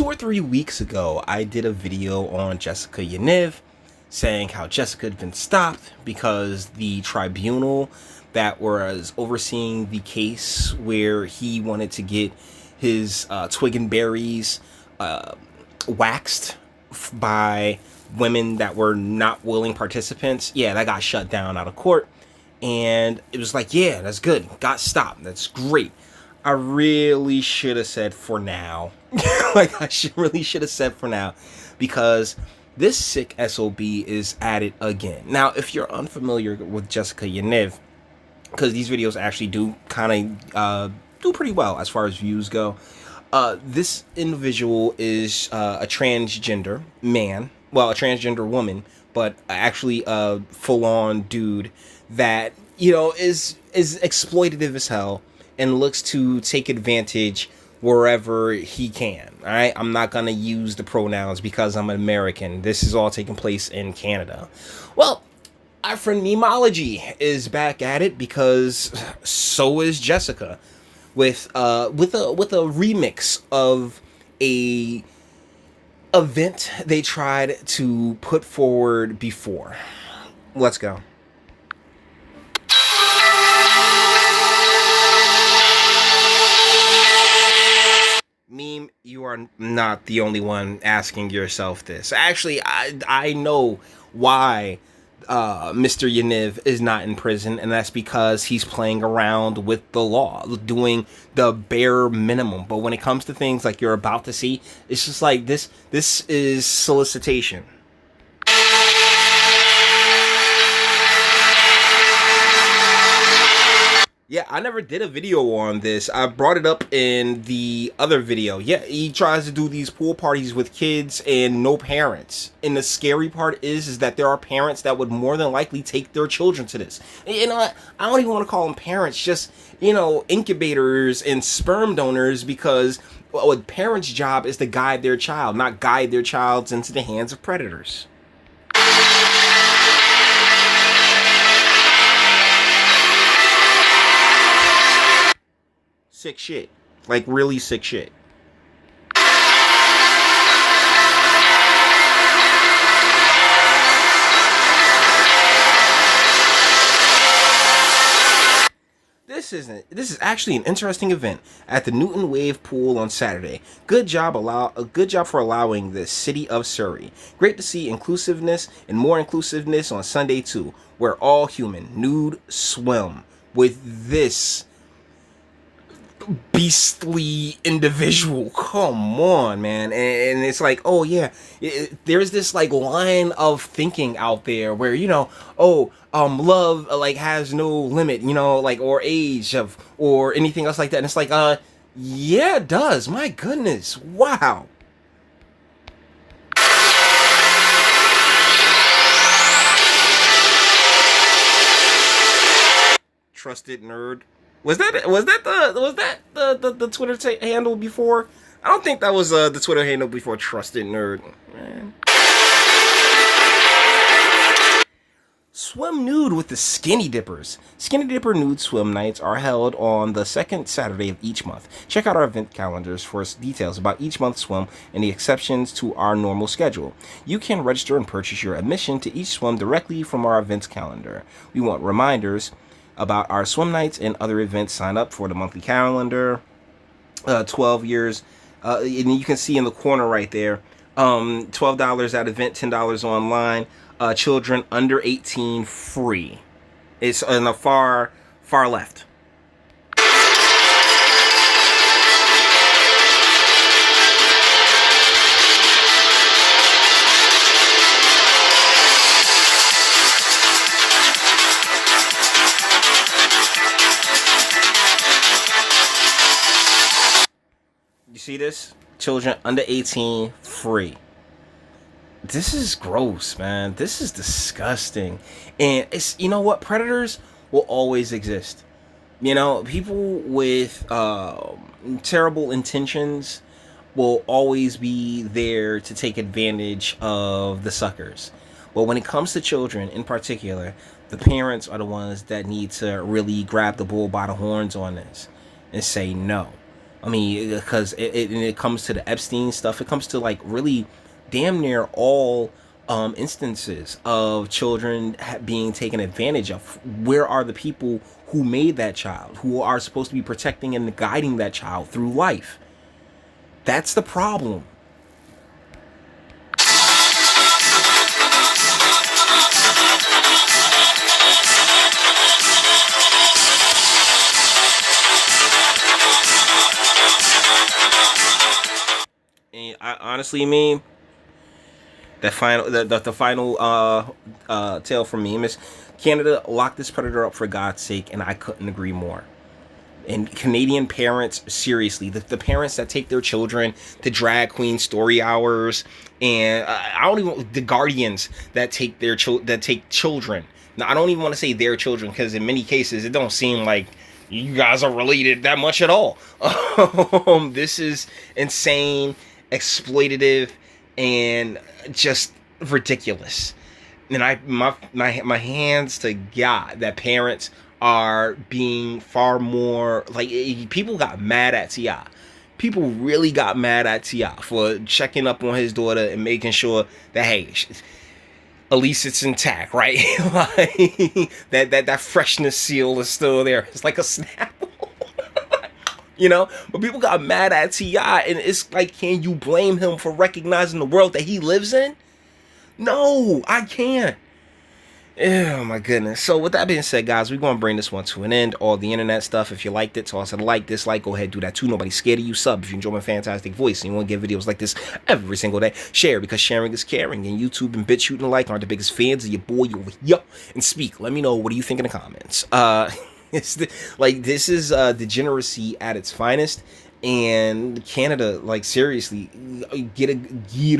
2 or 3 weeks ago, I did a video on Jessica Yaniv saying how Jessica had been stopped because the tribunal that was overseeing the case where he wanted to get his twig and berries waxed by women that were not willing participants, yeah, that got shut down out of court. And it was like, yeah, that's good. Got stopped. That's great. I really should have said for now. Really should have said for now. Because this sick SOB is at it again. Now, if you're unfamiliar with Jessica Yaniv, because these videos actually do kind of do pretty well as far as views go. This individual is a transgender man. Well, a transgender woman, but actually a full-on dude that, you know, is exploitative as hell and looks to take advantage wherever he can. All right, I'm not gonna use the pronouns because I'm an American. This is all taking place in Canada. Well, our friend Meemology is back at it because so is Jessica with a remix of a event they tried to put forward before. Let's go. Meem, you are not the only one asking yourself this. Actually, I know why Mr. Yaniv is not in prison, and that's because he's playing around with the law, doing the bare minimum. But when it comes to things like you're about to see, it's just like this is solicitation. Yeah, I never did a video on this. I brought it up in the other video. Yeah, he tries to do these pool parties with kids and no parents. And the scary part is that there are parents that would more than likely take their children to this. You know what? I don't even want to call them parents, just, you know, incubators and sperm donors, because a parent's job is to guide their child, not guide their child into the hands of predators. Sick shit. Like, really sick shit. This is actually an interesting event at the Newton Wave Pool on Saturday. Good job for allowing the city of Surrey. Great to see inclusiveness and more inclusiveness on Sunday too. We're all human. Nude swim with this beastly individual. Come on, man. And it's like, oh yeah, there's this like line of thinking out there where, you know, love like has no limit, you know, like, or age of or anything else like that. And it's like, yeah, it does. My goodness. Wow. Trusted Nerd. Was that the Twitter handle before? I don't think that was the Twitter handle before Trusted Nerd. Man. Swim nude with the Skinny Dippers. Skinny Dipper nude swim nights are held on the second Saturday of each month. Check out our event calendars for details about each month's swim and the exceptions to our normal schedule. You can register and purchase your admission to each swim directly from our events calendar. We want reminders about our swim nights and other events. Sign up for the monthly calendar. 12 years. And you can see in the corner right there, $12 at event, $10 online. Children under 18 free. It's in the far left. You see this? Children under 18 free. This is gross, man. This is disgusting. And it's, you know what? Predators will always exist. You know, people with terrible intentions will always be there to take advantage of the suckers. Well, when it comes to children in particular, the parents are the ones that need to really grab the bull by the horns on this and say no. I mean, because it comes to the Epstein stuff, it comes to like really damn near all instances of children being taken advantage of. Where are the people who made that child, who are supposed to be protecting and guiding that child through life? That's the problem. And I honestly mean the final tale from Meem is Canada locked this predator up for God's sake, and I couldn't agree more. And Canadian parents, seriously, the parents that take their children to drag queen story hours, and I don't even the guardians that take children. Now I don't even want to say their children, because in many cases it don't seem like you guys are related that much at all. This is insane, exploitative, and just ridiculous. And my hands to God that parents are being far more like, people got mad at T.I. People really got mad at T.I. for checking up on his daughter and making sure that, hey, at least it's intact, right? Like that freshness seal is still there. It's like a snap. You know, but people got mad at T.I., and it's like, can you blame him for recognizing the world that he lives in? No, I can't. Oh my goodness. So with that being said, guys, we're going to bring this one to an end. All the internet stuff, if you liked it, toss it a like, dislike, go ahead, do that too. Nobody's scared of you. Sub if you enjoy my fantastic voice and you want to get videos like this every single day. Share, because sharing is caring, and YouTube and BitChute and like aren't the biggest fans of your boy over here. And speak, let me know, what do you think in the comments? This is degeneracy at its finest. And Canada, like, seriously, get a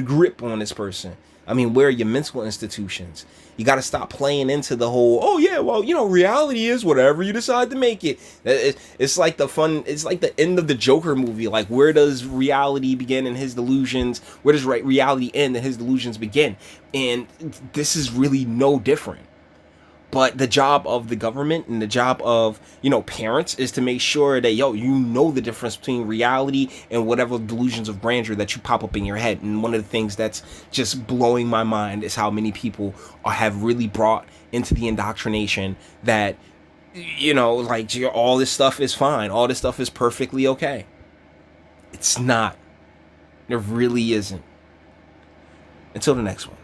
grip on this person. I mean, where are your mental institutions? You got to stop playing into the whole, oh yeah, well, you know, reality is whatever you decide to make it. It's like it's like the end of the Joker movie. Like, where does reality begin and his delusions? Where does reality end and his delusions begin? And this is really no different. But the job of the government and the job of, you know, parents is to make sure that, yo, you know the difference between reality and whatever delusions of grandeur that you pop up in your head. And one of the things that's just blowing my mind is how many people have really brought into the indoctrination that, you know, like, all this stuff is fine. All this stuff is perfectly okay. It's not. It really isn't. Until the next one.